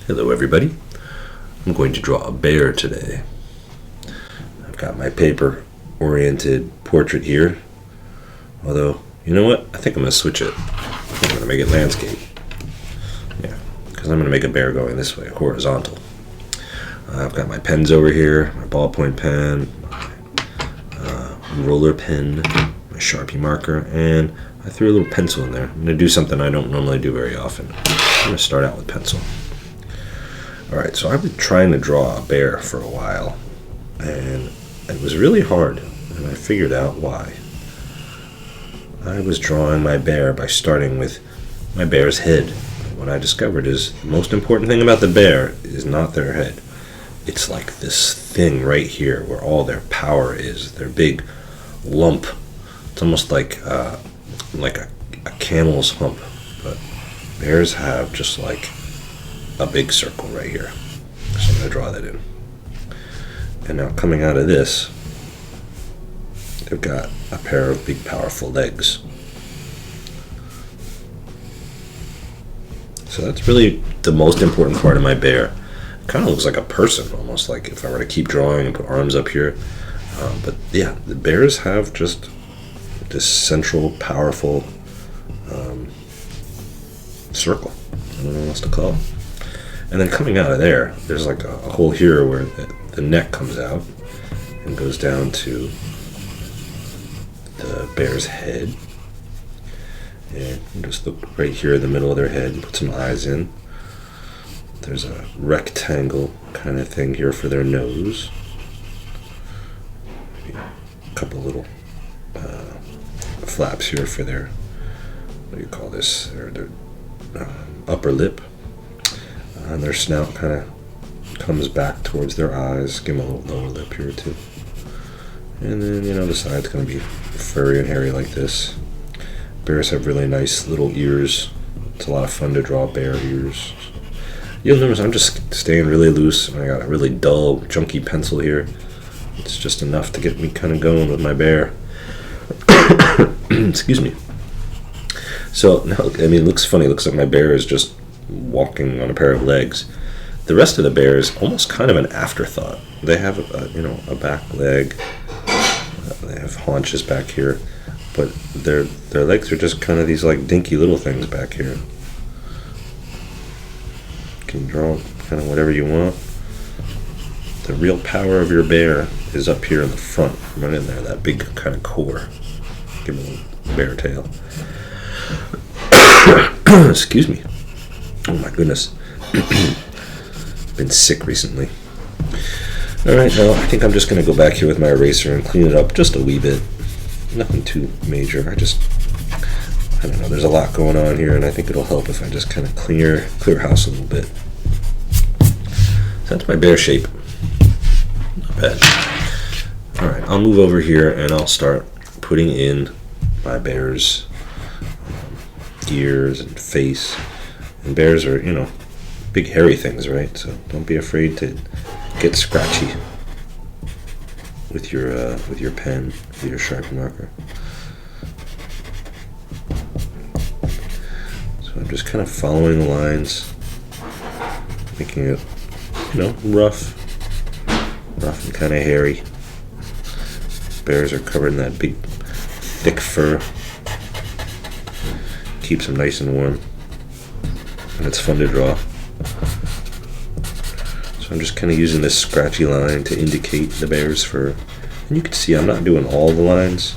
Hello everybody. I'm going to draw a bear today. I've got my paper oriented portrait here. Although, you know what? I think I'm going to switch it. I'm going to make it landscape. Yeah, because I'm going to make a bear going this way, horizontal. I've got my pens over here, my ballpoint pen, my roller pen, my Sharpie marker, and I threw a little pencil in there. I'm going to do something I don't normally do very often. I'm going to start out with pencil. Alright, so I've been trying to draw a bear for a while, and it was really hard, and I figured out why. I was drawing my bear by starting with my bear's head. What I discovered is the most important thing about the bear is not their head. It's like this thing right here where all their power is, their big lump. It's almost like a camel's hump, but bears have just like a big circle right here. So I'm going to draw that in. And now coming out of this, they've got a pair of big powerful legs. So that's really the most important part of my bear. It kind of looks like a person, almost like if I were to keep drawing and put arms up here. But yeah, the bears have just this central powerful circle. I don't know what else to call it. And then coming out of there, there's like a hole here where the neck comes out and goes down to the bear's head. And just look right here in the middle of their head and put some eyes in. There's a rectangle kind of thing here for their nose. Maybe a couple little flaps here for their, what do you call this, their upper lip. And their snout kind of comes back towards their eyes. Give them a little lower lip here too. And then, the side's going to be furry and hairy like this. Bears have really nice little ears. It's a lot of fun to draw bear ears. You'll notice I'm just staying really loose. I got a really dull, junky pencil here. It's just enough to get me kind of going with my bear. Excuse me. So, now, it looks funny. It looks like my bear is just walking on a pair of legs. The rest of the bear is almost kind of an afterthought. They have a back leg. They have haunches back here, but their legs are just kind of these like dinky little things back here. You can draw kind of whatever you want. The real power of your bear is up here in the front, right in there, that big kind of core. Give him a little bear tail. Excuse me. Oh my goodness. Been sick recently. Alright, now I think I'm just going to go back here with my eraser and clean it up just a wee bit. Nothing too major. I don't know, there's a lot going on here, and I think it'll help if I just kind of clear house a little bit. So that's my bear shape. Not bad. Alright, I'll move over here and I'll start putting in my bear's ears and face. And bears are, big hairy things, right? So don't be afraid to get scratchy with your pen, with your Sharpie marker. So I'm just kind of following the lines, making it, rough and kind of hairy. Bears are covered in that big, thick fur. Keeps them nice and warm. And it's fun to draw. So I'm just kind of using this scratchy line to indicate the bear's fur. And you can see I'm not doing all the lines,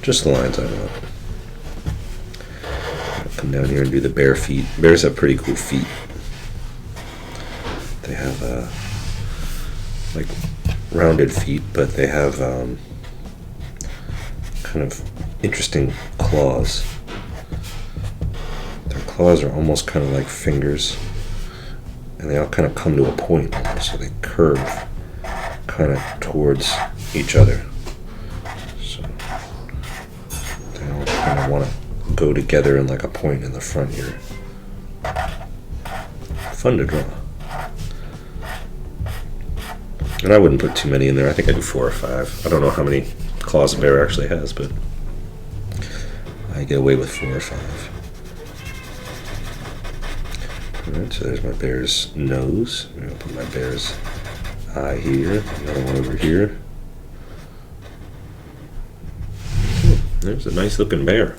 just the lines I want. I'll come down here and do the bear feet. Bears have pretty cool feet. They have like rounded feet, but they have kind of interesting claws. Claws are almost kind of like fingers, and they all kind of come to a point, so they curve kind of towards each other. So they all kind of want to go together in like a point in the front here. Fun to draw. And I wouldn't put too many in there. I think I do 4 or 5. I don't know how many claws a bear actually has, but I get away with 4 or 5. Alright, so there's my bear's nose. I'm going to put my bear's eye here. Another one over here. There's a nice looking bear.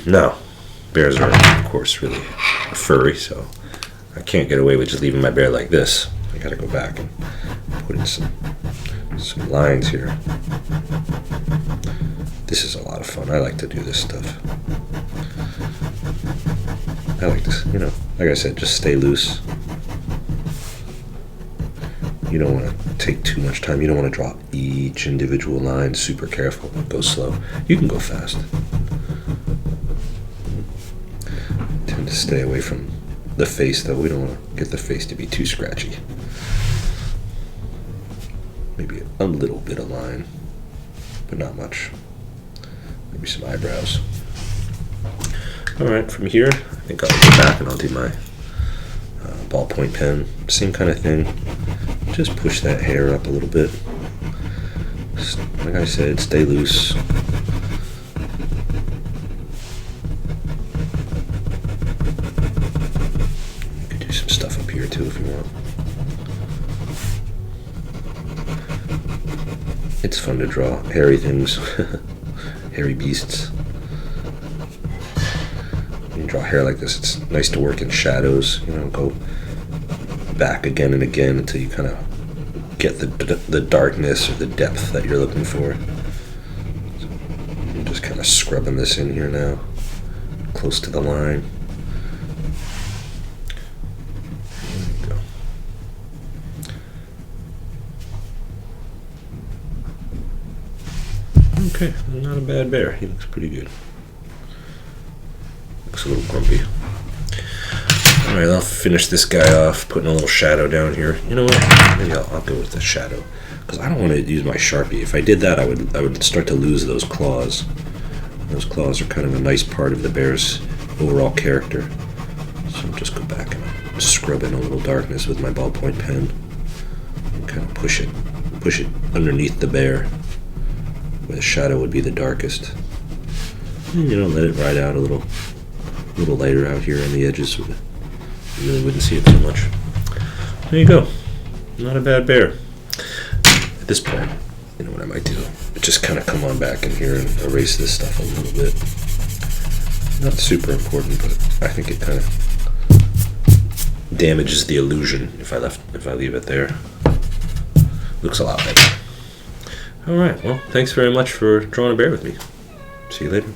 Now, bears are, of course, really furry, so I can't get away with just leaving my bear like this. I gotta go back and put in some lines here. This is a lot of fun. I like to do this stuff. I like this, like I said, just stay loose. You don't want to take too much time. You don't want to draw each individual line. Super careful. Go slow. You can go fast. Tend to stay away from the face, though. We don't want to get the face to be too scratchy. Maybe a little bit of line, but not much. Maybe some eyebrows. Alright, from here, I think I'll go back and I'll do my ballpoint pen. Same kind of thing. Just push that hair up a little bit. Like I said, stay loose. You could do some stuff up here too if you want. It's fun to draw hairy things, hairy beasts. When you draw hair like this, it's nice to work in shadows, go back again and again until you kind of get the darkness or the depth that you're looking for. So I'm just kind of scrubbing this in here now, close to the line. There we go. Okay, not a bad bear. He looks pretty good. Looks a little grumpy. Alright, I'll finish this guy off, putting a little shadow down here. You know what? Maybe I'll go with the shadow, because I don't want to use my Sharpie. If I did that, I would start to lose those claws. Those claws are kind of a nice part of the bear's overall character. So I'll just go back and scrub in a little darkness with my ballpoint pen and kind of push it underneath the bear, where the shadow would be the darkest. And, let it ride out a little lighter out here on the edges, so that you really wouldn't see it too much. There you go. Not a bad bear. At this point, you know what I might do? Just kind of come on back in here and erase this stuff a little bit. Not super important, but I think it kind of damages the illusion if I leave it there. Looks a lot better. Alright, well, thanks very much for drawing a bear with me. See you later.